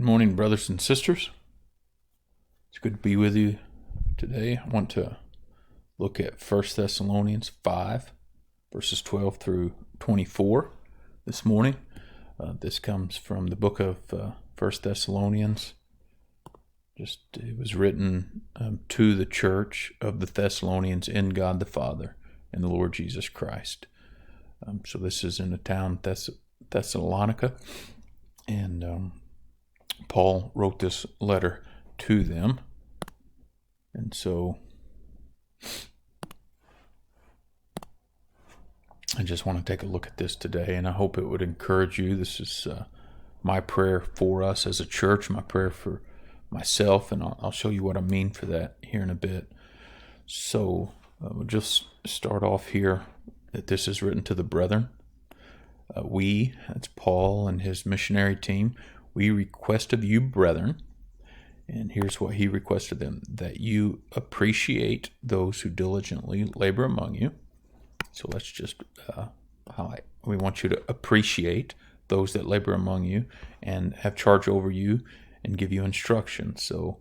Good morning, brothers and sisters. It's good to be with you today. I want to look at 1 Thessalonians 5, verses 12 through 24 this morning. This comes from the book of 1 Thessalonians. It was written to the church of the Thessalonians in God the Father and the Lord Jesus Christ. So this is in the town Thessalonica, and Paul wrote this letter to them. And so I just want to take a look at this today, and I hope it would encourage you. This is my prayer for us as a church, my prayer for myself, and I'll show you what I mean for that here in a bit. So we'll just start off here that this is written to the brethren. That's Paul and his missionary team, we request of you, brethren, and here's what he requested them, that you appreciate those who diligently labor among you. So let's just highlight. We want you to appreciate those that labor among you and have charge over you and give you instruction. So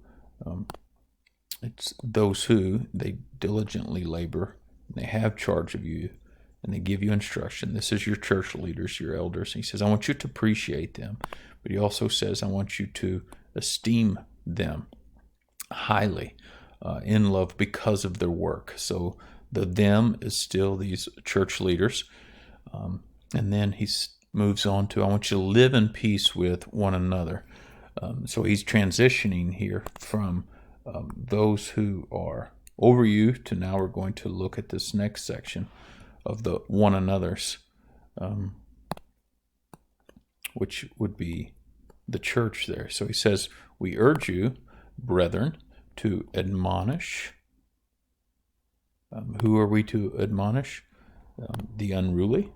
it's those who they diligently labor, and they have charge of you, and they give you instruction. This is your church leaders, your elders. He says, I want you to appreciate them. But he also says, I want you to esteem them highly in love because of their work. So the them is still these church leaders. And then he moves on to, I want you to live in peace with one another. So he's transitioning here from those who are over you to now we're going to look at this next section of the one another's, which would be the church there. So he says, we urge you, brethren, to admonish. Who are we to admonish? The unruly.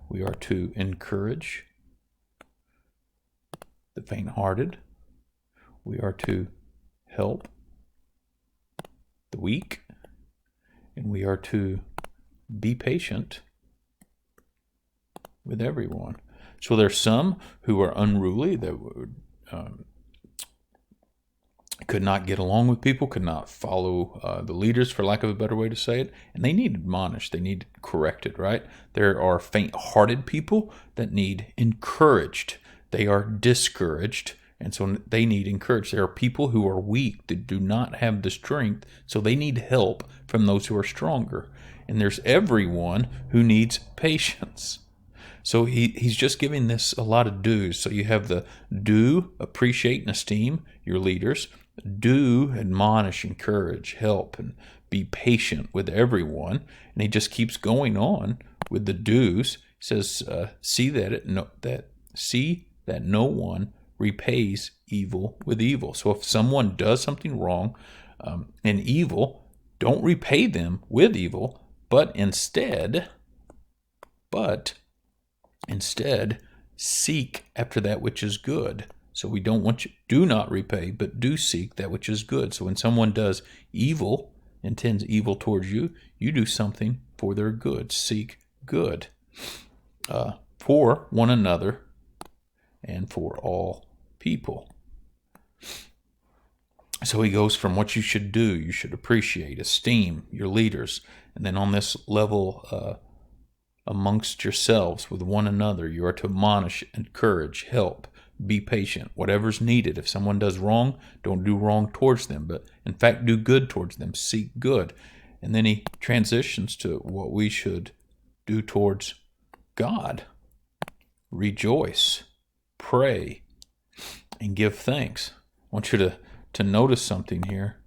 We are to encourage the faint-hearted. We are to help the weak. And we are to be patient with everyone. So there's some who are unruly that would, could not get along with people, could not follow the leaders, for lack of a better way to say it, and they need admonished, they need corrected, right? There are faint-hearted people that need encouraged. They are discouraged, and so they need encouraged. There are people who are weak, that do not have the strength, so they need help from those who are stronger. And there's everyone who needs patience. So he's just giving this a lot of do's. So you have the do, appreciate and esteem your leaders. Do, admonish, encourage, help, and be patient with everyone. And he just keeps going on with the do's. He says, see that no one repays evil with evil. So if someone does something wrong and evil, don't repay them with evil, but instead seek after that which is good. So we don't want you, do not repay, but do seek that which is good. So when someone does evil, intends evil towards you, you do something for their good. Seek good for one another and for all people. So he goes from what you should do, you should appreciate, esteem your leaders, and then on this level amongst yourselves with one another, you are to admonish, encourage, help, be patient, whatever's needed. If someone does wrong, don't do wrong towards them, but in fact do good towards them, seek good. And then he transitions to what we should do towards God. Rejoice, pray, and give thanks. I want you to notice something here.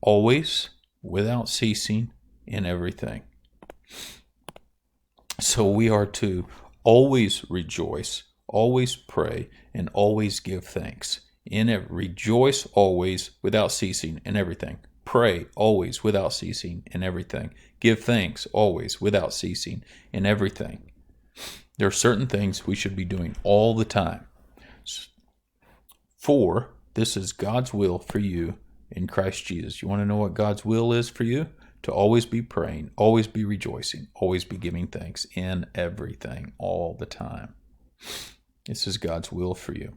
Always, without ceasing, in everything. So we are to always rejoice, always pray, and always give thanks. Rejoice always without ceasing in everything. Pray always without ceasing in everything. Give thanks always without ceasing in everything. There are certain things we should be doing all the time. For this is God's will for you in Christ Jesus. You want to know what God's will is for you? To always be praying, always be rejoicing, always be giving thanks in everything, all the time. This is God's will for you.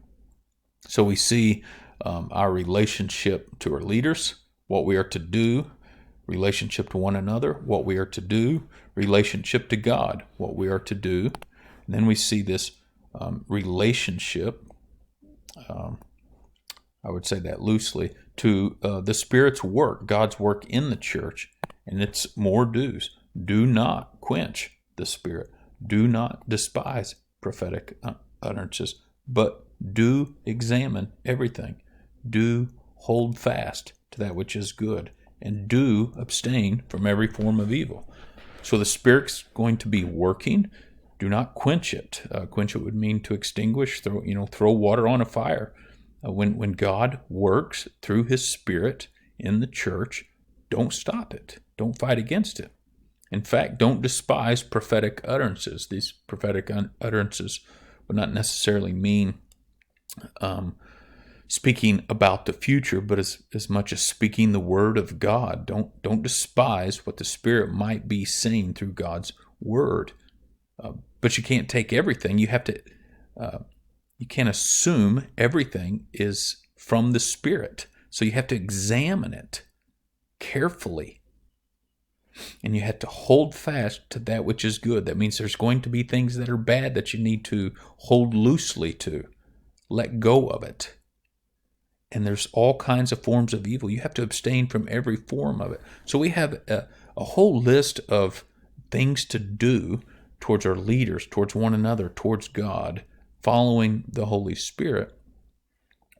So we see our relationship to our leaders, what we are to do, relationship to one another, what we are to do, relationship to God, what we are to do. And then we see this relationship, I would say that loosely, to the Spirit's work, God's work in the church, and it's more do's. Do not quench the Spirit. Do not despise prophetic utterances, but do examine everything. Do hold fast to that which is good, and do abstain from every form of evil. So the Spirit's going to be working. Do not quench it. Quench it would mean to extinguish, throw water on a fire. When God works through His Spirit in the church, don't stop it. Don't fight against it. In fact, don't despise prophetic utterances. These prophetic utterances would not necessarily mean speaking about the future, but as much as speaking the word of God. Don't despise what the Spirit might be saying through God's word. But you can't take everything. You have to. You can't assume everything is from the Spirit. So you have to examine it carefully. And you have to hold fast to that which is good. That means there's going to be things that are bad that you need to hold loosely to. Let go of it. And there's all kinds of forms of evil. You have to abstain from every form of it. So we have a whole list of things to do towards our leaders, towards one another, towards God, following the Holy Spirit.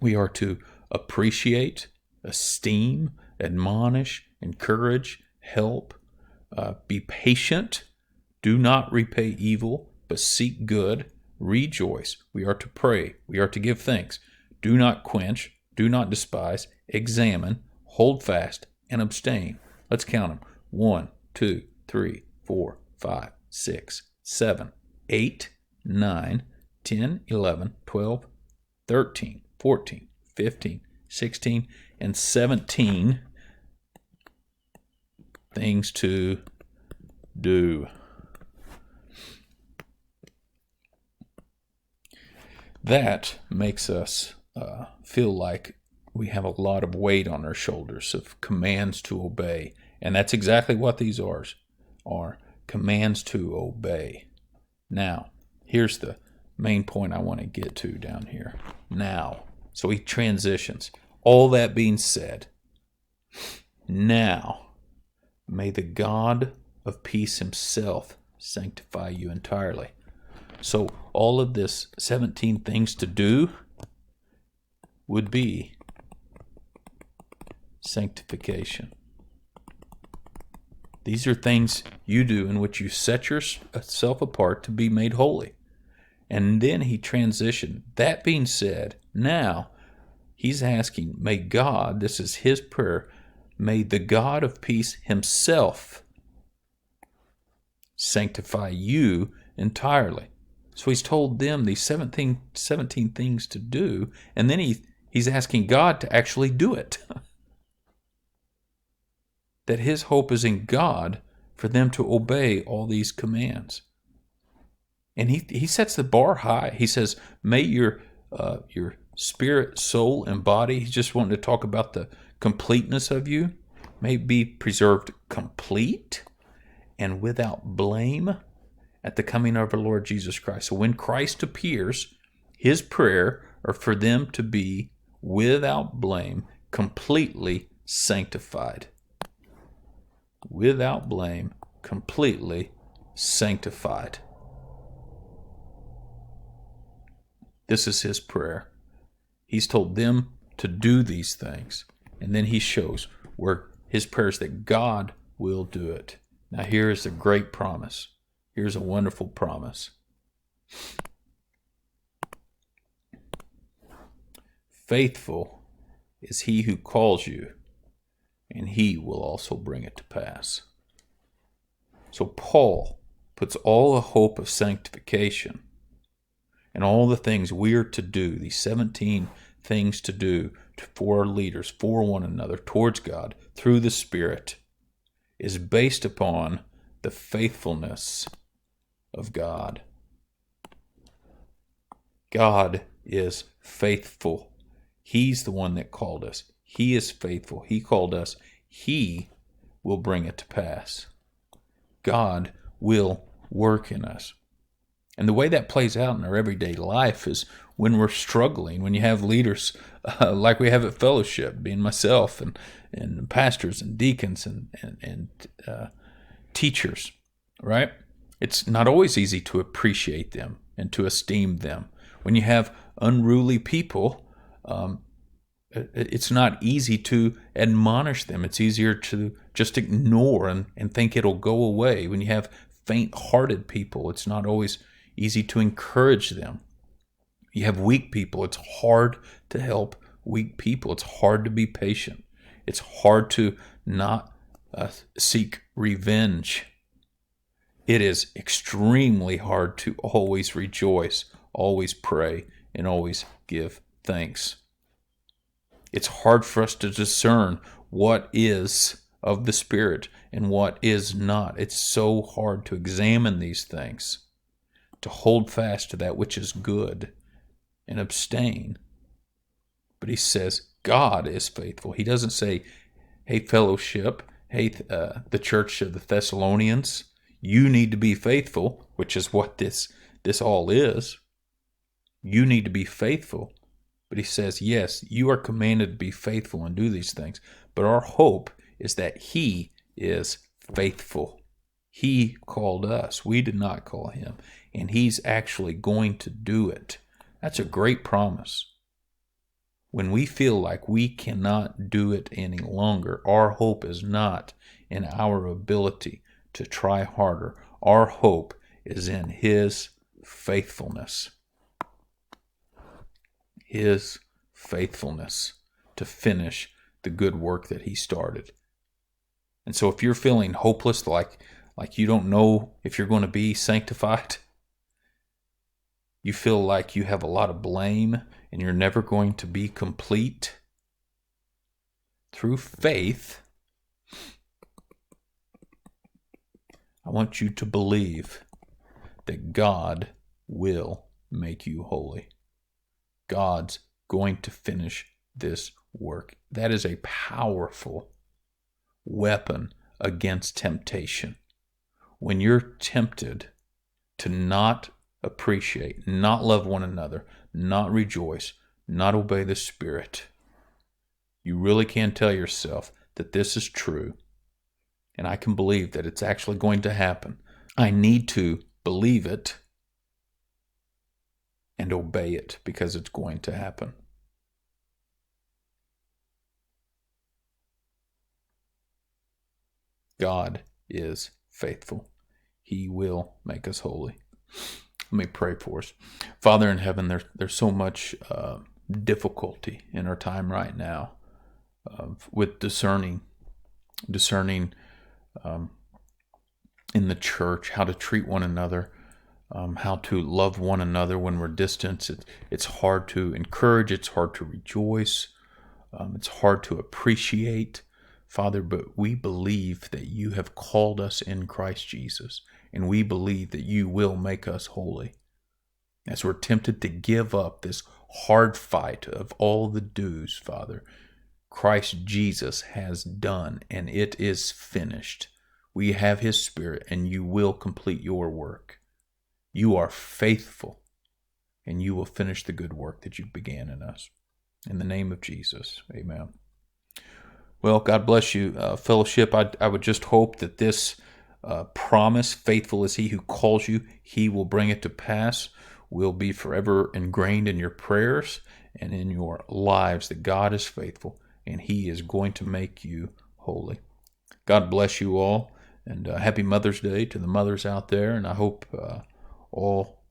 We are to appreciate, esteem, admonish, encourage, help, be patient, do not repay evil, but seek good, rejoice. We are to pray, we are to give thanks, do not quench, do not despise, examine, hold fast, and abstain. Let's count them. 1, 2, 3, 4, 5, 6, 7, 8, 9, 10, 11, 12, 13, 14, 15, 16, and 17 things to do. That makes us feel like we have a lot of weight on our shoulders of commands to obey. And that's exactly what these are commands to obey. Now, here's the main point I want to get to down here. Now. So he transitions. All that being said, now, may the God of peace himself sanctify you entirely. So all of this 17 things to do would be sanctification. These are things you do in which you set yourself apart to be made holy. And then he transitioned. That being said, now he's asking, may God, this is his prayer, may the God of peace himself sanctify you entirely. So he's told them these 17 things to do, and then he's asking God to actually do it. That his hope is in God for them to obey all these commands. And he sets the bar high. He says, may your spirit, soul, and body, he's just wanting to talk about the completeness of you, may be preserved complete and without blame at the coming of our Lord Jesus Christ. So when Christ appears, his prayer are for them to be without blame, completely sanctified. Without blame, completely sanctified. This is his prayer. He's told them to do these things. And then he shows where his prayer is that God will do it. Now here is a great promise. Here's a wonderful promise. Faithful is he who calls you, and he will also bring it to pass. So Paul puts all the hope of sanctification and all the things we are to do, these 17 things to do for our leaders, for one another, towards God, through the Spirit, is based upon the faithfulness of God. God is faithful. He's the one that called us. He is faithful. He called us. He will bring it to pass. God will work in us. And the way that plays out in our everyday life is when we're struggling, when you have leaders like we have at Fellowship, being myself and pastors and deacons and teachers, right? It's not always easy to appreciate them and to esteem them. When you have unruly people, it's not easy to admonish them. It's easier to just ignore and think it'll go away. When you have faint-hearted people, it's not always easy to encourage them. You have weak people. It's hard to help weak people. It's hard to be patient. It's hard to not seek revenge. It is extremely hard to always rejoice, always pray, and always give thanks. It's hard for us to discern what is of the Spirit and what is not. It's so hard to examine these things, to hold fast to that which is good and abstain. But he says God is faithful. He doesn't say, hey, Fellowship, hey, the church of the Thessalonians, you need to be faithful, which is what this all is. You need to be faithful. But he says, yes, you are commanded to be faithful and do these things. But our hope is that he is faithful. He called us. We did not call him. And he's actually going to do it. That's a great promise. When we feel like we cannot do it any longer, our hope is not in our ability to try harder. Our hope is in his faithfulness. His faithfulness to finish the good work that he started. And so if you're feeling hopeless, like you don't know if you're going to be sanctified, you feel like you have a lot of blame and you're never going to be complete, through faith, I want you to believe that God will make you holy. God's going to finish this work. That is a powerful weapon against temptation. When you're tempted to not appreciate, not love one another, not rejoice, not obey the Spirit, you really can tell yourself that this is true, and I can believe that it's actually going to happen. I need to believe it and obey it because it's going to happen. God is faithful. He will make us holy. Let me pray for us. Father in heaven, there's so much difficulty in our time right now with discerning in the church, how to treat one another, how to love one another when we're distant. It's hard to encourage. It's hard to rejoice. It's hard to appreciate, Father, but we believe that you have called us in Christ Jesus, and we believe that you will make us holy. As we're tempted to give up this hard fight of all the dues, Father, Christ Jesus has done, and it is finished. We have his Spirit, and you will complete your work. You are faithful, and you will finish the good work that you began in us. In the name of Jesus, amen. Well, God bless you, Fellowship. I would just hope that this promise, faithful is he who calls you, he will bring it to pass, will be forever ingrained in your prayers and in your lives, that God is faithful and he is going to make you holy. God bless you all, and happy Mother's Day to the mothers out there, and I hope all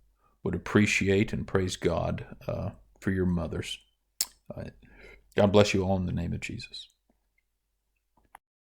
would appreciate and praise God for your mothers. God bless you all in the name of Jesus.